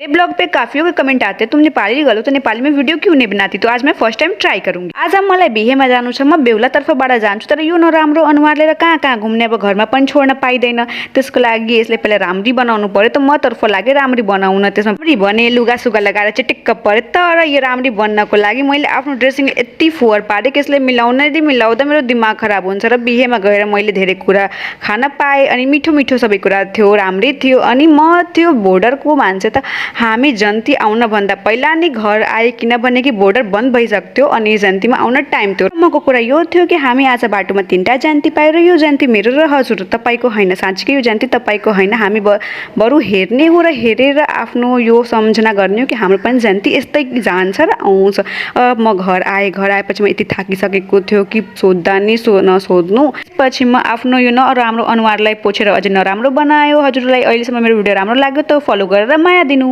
मेरे blog pay काफियों के comment आते हैं तुम नेपाली गलो तो नेपाली में वीडियो क्यों नहीं बनाती, तो आज मैं फर्स्ट टाइम ट्राई करूंगी। आज अब मलाई बिहेमा जानु छ, म बेहुला तर्फबाट जान्छु, तर यो नराम्रो अनुहार लिएर कहाँ कहाँ घुम्ने, अब घरमा पनि छोड्न पाइँदैन। त्यसको लागि यसले पहिला राम्री बनाउनु पर्यो, त म तर्फ लागि राम्री बनाउन। त्यसमा पनि भने लुगा सुगा लगाएर चिटिक्क परे, तर यो राम्री बन्नको लागि मैले आफ्नो ड्रेसिङ यति फोहोर पारेँ कि यसले मिलाउँदै मिलाउँदा मेरो दिमाग खराब हुन्छ। र बिहेमा गएर मैले धेरै कुरा खान पाएँ अनि मिठो मिठो सबै कुरा थियो, राम्रै थियो। अनि म त्यो बोर्डरको मान्छे त हामी जन्ती आउन भन्दा पहिला नै घर आए, किनभने कि बोर्डर बन्द भइसक्थ्यो अनि जन्तीमा आउन टाइम थियो। मको कुरा यो थियो कि हामी आज बाटोमा 3टा जन्ती पाएर यो जन्ती मेरो र हजुर तपाईको हैन, साँच्चै यो जन्ती तपाईको हैन। हामी बरु हेर्ने हो र हेरेर आफ्नो यो सम्झना गर्ने हो कि हाम्रो पनि जन्ती यस्तै जान्छ र आउँछ। म घर आएपछि म यति थाकिसकेको थियो कि सोध्दा नि नसोध्नु। पछि म आफ्नो यो नराम्रो अनुहारलाई पोछेर अझै नराम्रो बनायो। हजुरलाई अहिलेसम्म मेरो भिडियो राम्रो लाग्यो त फलो गरेर माया दिनु।